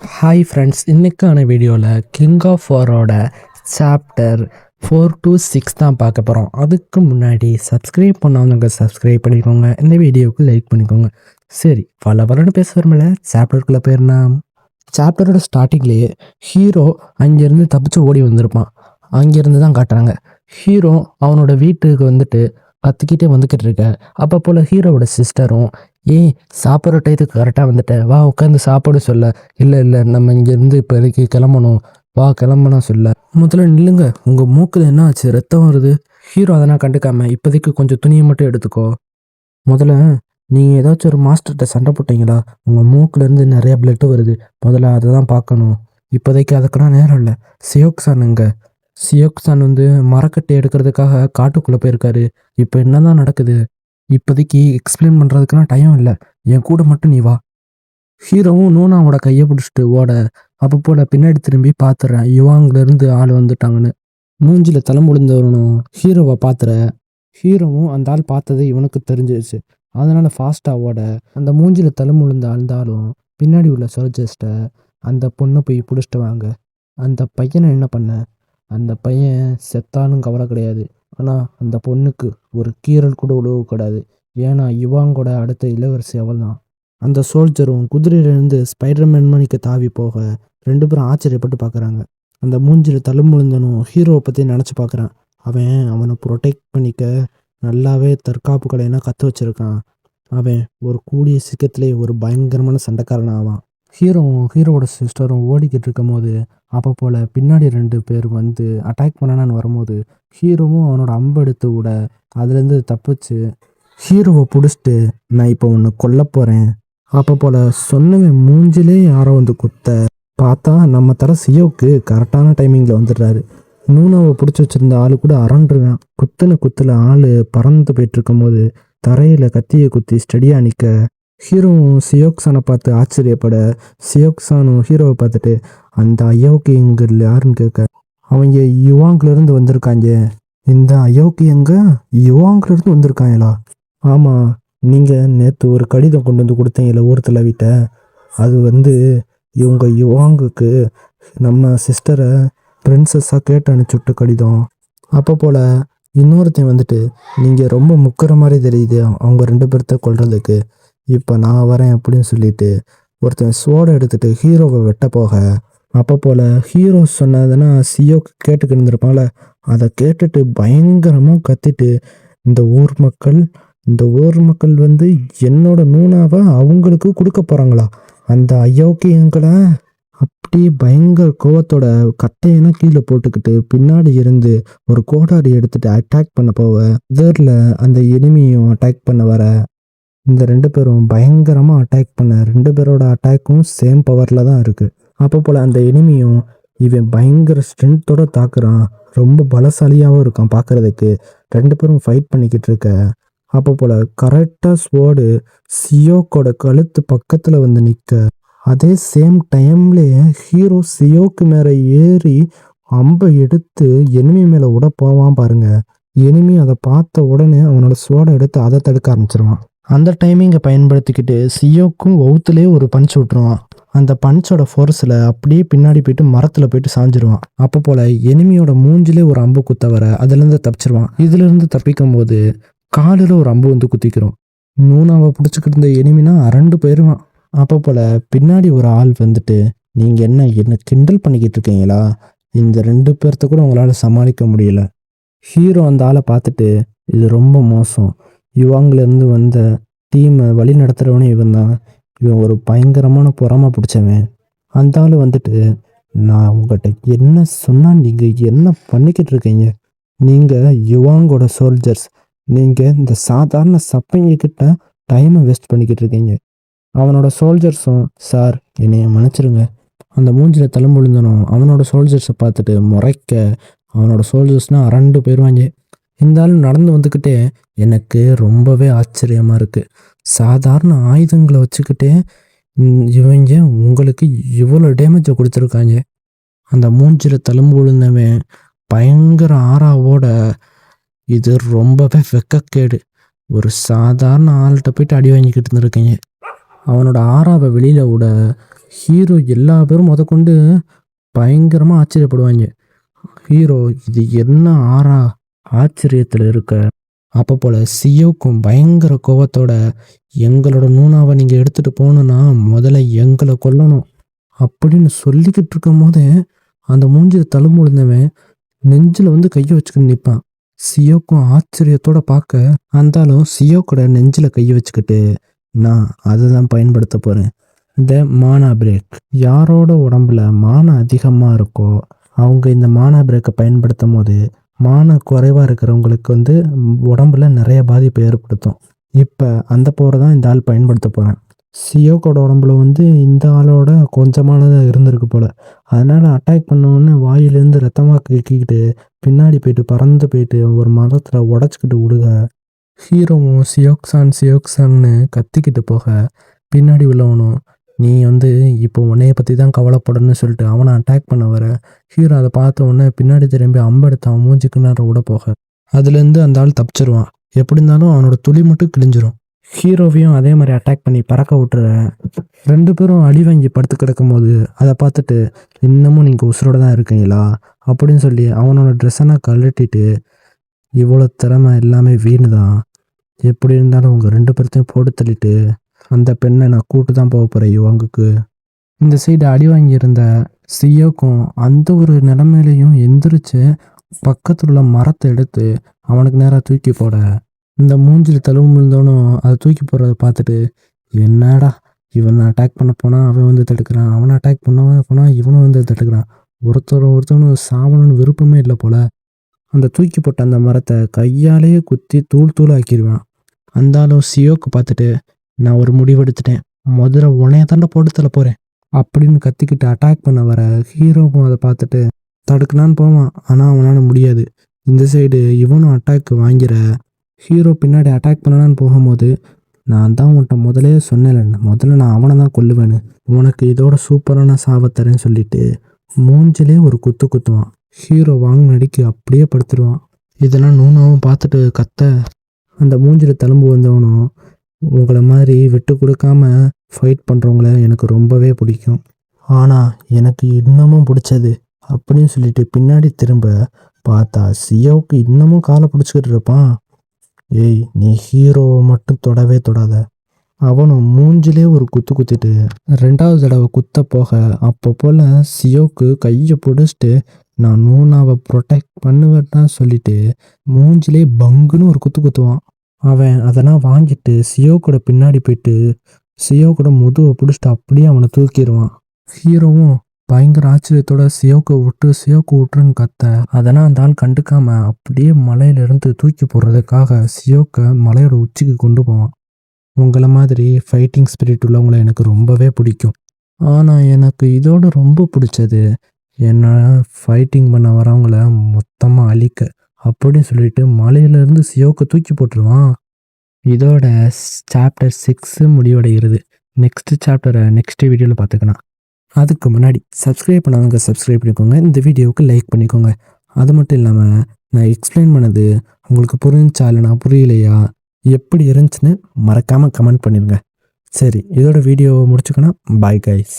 Hi friends, இன்னைக்கான வீடியோவில் king of வாரோட chapter 4 to 6 தான் பார்க்க போகிறோம். அதுக்கு முன்னாடி சப்ஸ்கிரைப் பண்ணாதவங்க சப்ஸ்கிரைப் பண்ணிக்கோங்க, இந்த வீடியோவுக்கு லைக் பண்ணிக்கோங்க. சரி, பல பேச வரும்ல, சாப்டருக்குள்ளே போயிடலாம். சாப்டரோட ஸ்டார்டிங்லேயே ஹீரோ அங்கேருந்து தப்பிச்சு ஓடி வந்திருப்பான். அங்கேருந்து தான் காட்டுறாங்க. ஹீரோ அவனோட வீட்டுக்கு வந்துட்டு கத்திக்கிட்டே வந்துக்கிட்டு இருக்க. அப்போ போல் ஹீரோவோட சிஸ்டரும், ஏன் சாப்பிட்ற டயத்துக்கு கரெக்டாக வந்துட்ட, வா உட்காந்து சாப்பாடு சொல்ல. இல்லை நம்ம இங்கேருந்து இப்போதைக்கு கிளம்பணும், வா கிளம்புனா சொல்ல. முதல்ல நில்லுங்க, உங்கள் மூக்கில் என்ன ஆச்சு, ரத்தம் வருது. ஹீரோ அதெல்லாம் கண்டுக்காம, இப்போதைக்கு கொஞ்சம் துணியை மட்டும் எடுத்துக்கோ. முதல்ல நீங்கள் ஏதாச்சும் ஒரு மாஸ்டர்கிட்ட சண்டை போட்டீங்களா? உங்கள் மூக்குலேருந்து நிறைய பிளட்டு வருது, முதல்ல அதை தான் பார்க்கணும். இப்போதைக்கு அதுக்கெல்லாம் நேரம் இல்லை. சியோக்சானுங்க, சியோக்சான் வந்து மரக்கட்டை எடுக்கிறதுக்காக காட்டுக்குள்ளே போயிருக்காரு. இப்போ என்னதான் நடக்குது, இப்போதைக்கு எக்ஸ்பிளைன் பண்ணுறதுக்கெல்லாம் டைம் இல்லை, என் கூட மட்டும் நீ வா. ஹீரோவும் நூனாவோட கையை பிடிச்சிட்டு ஓட, அப்போ போல் பின்னாடி திரும்பி பார்த்துறேன், யுவாங்கிலேருந்து ஆள் வந்துட்டாங்கன்னு. மூஞ்சில் தலை முடிந்தவனும் ஹீரோவை பார்த்துற. ஹீரோவும் அந்த ஆள் பார்த்தது இவனுக்கு தெரிஞ்சிருச்சு. அதனால் ஃபாஸ்ட்டாக ஓட, அந்த மூஞ்சில் தலை முழுந்த ஆளுந்தாலும் பின்னாடி உள்ள சோல்ஜர்ஸ்ட்டை, அந்த பொண்ணை போய் பிடிச்சிட்டு வாங்க. அந்த பையனை என்ன பண்ண, அந்த பையன் செத்தாலும் கவலை கிடையாது, ஆனால் அந்த பொண்ணுக்கு ஒரு கீறல் கூட உழுவக்கூடாது. ஏன்னா யுவாங்கோட அடுத்த இளவரசி அவள் தான். அந்த சோல்ஜரும் குதிரையிலேருந்து ஸ்பைடர்மேன் மணிக்கு தாவி போக 2 பேரும் ஆச்சரியப்பட்டு பார்க்குறாங்க. அந்த மூஞ்சில் தலை முழுந்தனும் ஹீரோவை பற்றி நினச்சி பார்க்குறான். அவனை ப்ரொடெக்ட் பண்ணிக்க நல்லாவே தற்காப்பு கலையெல்லாம் கற்று வச்சுருக்கான். அவன் ஒரு கூடிய சீக்கிரத்திலே ஒரு பயங்கரமான சண்டைக்காரன் ஆவான். ஹீரோவோட சிஸ்டரும் ஓடிக்கிட்டு இருக்கும் போது, அப்போ போல் பின்னாடி 2 பேர் வந்து அட்டாக் பண்ணான்னு வரும்போது, ஹீரோவும் அவனோட அம்பு எடுத்து விட, அதுலேருந்து தப்பிச்சு ஹீரோவை பிடிச்சிட்டு, நான் இப்போ ஒன்று கொல்ல போகிறேன். அப்போ போல் சொன்னவன் மூஞ்சிலே யாரோ வந்து குத்த பார்த்தா, நம்ம தர சியோவுக்கு கரெக்டான டைமிங்கில் வந்துடுறாரு. நூனாவை பிடிச்சி வச்சுருந்த ஆள் கூட அரண்டுருவேன். குத்தில் ஆள் பறந்து போயிட்டுருக்கும் போது தரையில் கத்தியை குத்தி ஸ்டடியாக நிற்க, ஹீரோவும் சியோக்சானை பார்த்து ஆச்சரியப்பட, சியோக்சானும் ஹீரோவை பார்த்துட்டு, அந்த அயோக்கி எங்கே யாருன்னு கேட்க, அவங்க யுவாங்கிலேருந்து வந்திருக்காங்க. இந்த அயோக்கி எங்கே யுவாங்கிலேருந்து வந்திருக்காங்களா? ஆமாம், நீங்கள் நேற்று ஒரு கடிதம் கொண்டு வந்து கொடுத்தீங்களே ஊரத்தில் வீட்ட, அது வந்து இவங்க யுவாங்குக்கு நம்ம சிஸ்டரை பிரின்சஸாக கேட்டு அனுப்பிச்சுட்ட கடிதம். அப்போ போல் இன்னொருத்தையும் வந்துட்டு, நீங்கள் ரொம்ப முக்கிற மாதிரி தெரியுது அவங்க 2 பேர்த்த கொல்றதுக்கு, இப்போ நான் வரேன் அப்படின்னு சொல்லிட்டு ஒருத்தன் சோடை எடுத்துகிட்டு ஹீரோவை வெட்ட போக, அப்போ போல் ஹீரோ சொன்னதுன்னா சியோக்கு கேட்டுக்கிட்டு இருந்திருப்பாங்கள, அதை கேட்டுட்டு பயங்கரமாக கத்திட்டு, இந்த ஊர் மக்கள் வந்து என்னோட நூனாவை அவங்களுக்கு கொடுக்க போகிறாங்களா, அந்த அயோக்கியங்களை, அப்படியே பயங்கர கோவத்தோட கட்டையெல்லாம் கீழே போட்டுக்கிட்டு பின்னாடி இருந்து ஒரு கோடாரி எடுத்துட்டு அட்டாக் பண்ண போவ, இதரில் அந்த எனிமியும் அட்டாக் பண்ண வர, இந்த 2 பேரும் பயங்கரமாக அட்டாக் பண்ண, 2 பேரோட அட்டாக்கும் சேம் பவரில் தான் இருக்குது. அப்போ போல் அந்த எனிமியும் இவன் பயங்கர ஸ்ட்ரென்த்தோட தாக்குறான், ரொம்ப பலசாலியாகவும் இருக்கான் பார்க்குறதுக்கு. 2 பேரும் ஃபைட் பண்ணிக்கிட்டு இருக்க, அப்போ போல் கரெக்டாக ஸ்வோர்டு சியோக்கோட கழுத்து பக்கத்தில் வந்து நிற்க, அதே சேம் டைம்லேயே ஹீரோ சியோக்கு மேலே ஏறி அம்பை எடுத்து எனிமி மேலே விட போவான் பாருங்க. எனிமி அதை பார்த்த உடனே அவனோட ஸ்வோர்டை எடுத்து அதை தடுக்க ஆரம்பிச்சிருவான். அந்த டைமிங்கை பயன்படுத்திக்கிட்டு சியோக்கும் வவுத்துலேயே ஒரு பஞ்ச் விட்டுருவான். அந்த பஞ்சோட ஃபோர்ஸில் அப்படியே பின்னாடி போயிட்டு மரத்தில் போயிட்டு சாஞ்சிருவான். அப்போ போல் எனிமியோட மூஞ்சிலே ஒரு அம்பு குத்த வர அதுலேருந்து தப்பிச்சிருவான். இதுலேருந்து தப்பிக்கும் போது காலில் ஒரு அம்பு வந்து குத்திக்கிறோம். நூனாவை பிடிச்சிக்கிட்டு இருந்த எனிமினா அரண்டு போயிடுவான். அப்போ போல் பின்னாடி ஒரு ஆள் வந்துட்டு, நீங்கள் என்ன கிண்டல் பண்ணிக்கிட்டு இருக்கீங்களா, இந்த 2 பேர்த்த கூட உங்களால் சமாளிக்க முடியல. ஹீரோ அந்த ஆளை பார்த்துட்டு, இது ரொம்ப மோசம், யுவாங்கிலேருந்து வந்த டீமை வழி நடத்துகிறவனே இவன் தான், இவன் ஒரு பயங்கரமான பொறாமை பிடிச்சவன். அந்த ஆள் வந்துட்டு, நான் உங்கள்கிட்ட என்ன சொன்னால் நீங்கள் என்ன பண்ணிக்கிட்டு இருக்கீங்க, நீங்கள் யுவாங்கோட சோல்ஜர்ஸ், நீங்கள் இந்த சாதாரண சப்பைங்க கிட்ட டைமை வேஸ்ட் பண்ணிக்கிட்டு இருக்கீங்க. அவனோட சோல்ஜர்ஸும், சார் என்னைய மன்னிச்சிருங்க. அந்த மூஞ்சில் தலை முழுந்தனும் அவனோட சோல்ஜர்ஸை பார்த்துட்டு முறைக்க, அவனோட சோல்ஜர்ஸ்னால் அரண்டு போயிடுவாங்க. இந்த ஆள் நடந்து வந்துக்கிட்டே, எனக்கு ரொம்பவே ஆச்சரியமாக இருக்குது, சாதாரண ஆயுதங்களை வச்சுக்கிட்டே இவங்க உங்களுக்கு இவ்வளோ டேமேஜை கொடுத்துருக்காங்க. அந்த மூஞ்சில் தழும்பு விழுந்தவன் பயங்கர ஆறாவோட, இது ரொம்பவே வெக்கக்கேடு, ஒரு சாதாரண ஆள்கிட்ட போயிட்டு அடி வாங்கிக்கிட்டு இருந்திருக்கீங்க. அவனோட ஆறாவை வெளியில் விட ஹீரோ எல்லா பேரும் முதற்கொண்டு பயங்கரமாக ஆச்சரியப்படுவாங்க. ஹீரோ இது என்ன ஆறா ஆச்சரியத்தில் இருக்க. அப்போ போல் சியோக்கும் பயங்கர கோவத்தோட எங்களோட நூனாவை நீங்கள் எடுத்துகிட்டு போகணுன்னா முதல்ல எங்களை கொல்லணும் அப்படின்னு சொல்லிக்கிட்டு இருக்கும் போதே அந்த மூஞ்சில் தழும்புழுந்தவன் நெஞ்சில் வந்து கையை வச்சுக்கிட்டு நிற்பான். சியோக்கும் ஆச்சரியத்தோட பார்க்க அந்தாலும் சியோக்கோட நெஞ்சில் கையை வச்சுக்கிட்டு நான் அதுதான் பயன்படுத்த போகிறேன், இந்த மானா பிரேக். யாரோட உடம்புல மானம் அதிகமாக இருக்கோ அவங்க இந்த மானா பிரேக்கை பயன்படுத்தும் போது மான குறைவாக இருக்கிறவங்களுக்கு வந்து உடம்புல நிறைய பாதிப்பை ஏற்படுத்தும். இப்போ அந்த போரை தான் இந்த ஆள் பயன்படுத்த போகிறேன். சியோக்கோட உடம்புல வந்து இந்த ஆளோட கொஞ்சமானதாக இருந்திருக்கு போல். அதனால் அட்டாக் பண்ணோன்னு வாயிலேருந்து ரத்தமாக கிக்கிக்கிட்டு பின்னாடி போயிட்டு பறந்து போயிட்டு ஒரு மரத்தில் உடச்சிக்கிட்டு விடுக. ஹீரோவும் சியோக்சான்னு கத்திக்கிட்டு போக பின்னாடி உள்ளவனும் நீ வந்து இப்போ உன்னைய பற்றி தான் கவலைப்படணும்னு சொல்லிட்டு அவனை அட்டாக் பண்ண வர ஹீரோ அதை பார்த்த உடனே பின்னாடி திரும்பி அம்பெடுத்து அவன் மூஞ்சிக்கு நேரம் விட போக அதுலேருந்து அந்த ஆள் தப்பிச்சிருவான். எப்படி இருந்தாலும் அவனோட துளி மட்டும் கிழிஞ்சிரும். ஹீரோவையும் அதே மாதிரி அட்டாக் பண்ணி பறக்க விட்டுற. 2 பேரும் அடி வாங்கி படுத்து கிடக்கும் போது அதை பார்த்துட்டு இன்னமும் நீங்கள் உசுரோட தான் இருக்கீங்களா அப்படின்னு சொல்லி அவனோட ட்ரெஸ்ஸெல்லாம் கழட்டிட்டு இவ்வளோ திறமை எல்லாமே வீணு தான், எப்படி இருந்தாலும் உங்கள் 2 பேர்த்தையும் போட்டு தள்ளிட்டு அந்த பெண்ணை நான் கூட்டு தான் போக போகிறேன் யுவாங்குக்கு. இந்த சைடு அடி வாங்கியிருந்த சியோக்கும் அந்த ஒரு நிலைமையிலையும் எந்திரிச்சு பக்கத்தில் உள்ள மரத்தை எடுத்து அவனுக்கு நேராக தூக்கி போட இந்த மூஞ்சில் தழுவு இருந்தவனும் அதை தூக்கி போடுறத பார்த்துட்டு என்னடா இவனை அட்டாக் பண்ண போனால் அவன் வந்து தடுக்கிறான், அவனை அட்டாக் பண்ணவன் போனால் இவனும் வந்து தடுக்கிறான், ஒருத்தவனும் சாவணும்னு விருப்பமே இல்லை போல். அந்த தூக்கி போட்ட அந்த மரத்தை கையாலேயே குத்தி தூள் தூள் ஆக்கிடுவான். அந்த ஆளும் சியோக்கு பார்த்துட்டு நான் ஒரு முடிவெடுத்துட்டேன், முதல்ல உனைய தாண்ட போட்டு தள்ள போகிறேன் அப்படின்னு கத்திக்கிட்டு அட்டாக் பண்ண வர ஹீரோவும் அதை பார்த்துட்டு தடுக்கலான்னு போவான். ஆனால் அவனால் முடியாது. இந்த சைடு இவனும் அட்டாக் வாங்கிற ஹீரோ பின்னாடி அட்டாக் பண்ணலான்னு போகும்போது நான் தான் உன்கிட்ட முதலே சொன்னேன், முதல்ல நான் அவனை தான் கொல்லுவேன்னு, உனக்கு இதோட சூப்பரான சாவத்தரேன்னு சொல்லிட்டு மூஞ்சிலே ஒரு குத்து குத்துவான். ஹீரோ வாங்கின அடிக்கு அப்படியே படுத்துருவான். இதெல்லாம் நூனாவும் பார்த்துட்டு கத்த அந்த மூஞ்சில் தழும்பு வந்தவனும் உங்களை மாதிரி விட்டு கொடுக்காம ஃபைட் பண்ணுறவங்கள எனக்கு ரொம்பவே பிடிக்கும், ஆனால் எனக்கு இன்னமும் பிடிச்சது அப்படின்னு சொல்லிட்டு பின்னாடி திரும்ப பார்த்தா சியோவுக்கு இன்னமும் காலை பிடிச்சிக்கிட்டு இருப்பான். ஏய் நீ ஹீரோவை மட்டும் தொடவே தொடாத. அவனும் மூஞ்சிலே ஒரு குத்து குத்திட்டு 2வது தடவை குத்த போக அப்போ போல் சியோவுக்கு கையை பிடிச்சிட்டு நான் நூனாவை ப்ரொடெக்ட் பண்ணுவேன்னா சொல்லிட்டு மூஞ்சிலே பங்குன்னு ஒரு குத்து குத்துவான். அவன் அதெல்லாம் வாங்கிட்டு சியோ கூட பின்னாடி போயிட்டு சியோ கூட முதுவை பிடிச்சிட்டு அப்படியே அவனை தூக்கிடுவான். ஹீரோவும் பயங்கர ஆச்சரியத்தோட சியோக்கு விட்டுருன்னு கத்த அதெல்லாம் அந்த ஆள் கண்டுக்காம அப்படியே மலையிலிருந்து தூக்கி போடுறதுக்காக சியோக்கை மலையோட உச்சிக்கு கொண்டு போவான். உங்களை மாதிரி ஃபைட்டிங் ஸ்பிரிட் உள்ளவங்களை எனக்கு ரொம்பவே பிடிக்கும், ஆனால் எனக்கு இதோட ரொம்ப பிடிச்சது என்ன ஃபைட்டிங் பண்ண வரவங்கள மொத்தமாக அழிக்க அப்படின்னு சொல்லிட்டு மலையிலேருந்து சியோக்கை தூக்கி போட்டுருவான். இதோட சாப்டர் 6 முடிவடைகிறது. நெக்ஸ்ட் சாப்டரை நெக்ஸ்ட் வீடியோவில் பார்த்துக்கலாம். அதுக்கு முன்னாடி சப்ஸ்கிரைப் பண்ணாதவங்க சப்ஸ்கிரைப் பண்ணிக்கோங்க, இந்த வீடியோவுக்கு லைக் பண்ணிக்கோங்க. அது மட்டும் இல்லாமல் நான் எக்ஸ்பிளைன் பண்ணது உங்களுக்கு புரிஞ்சா இல்லைனா புரியலையா எப்படி இருந்துச்சுன்னு மறக்காமல் கமெண்ட் பண்ணிடுங்க. சரி, இதோட வீடியோவை முடிச்சுக்கணும். Bye guys.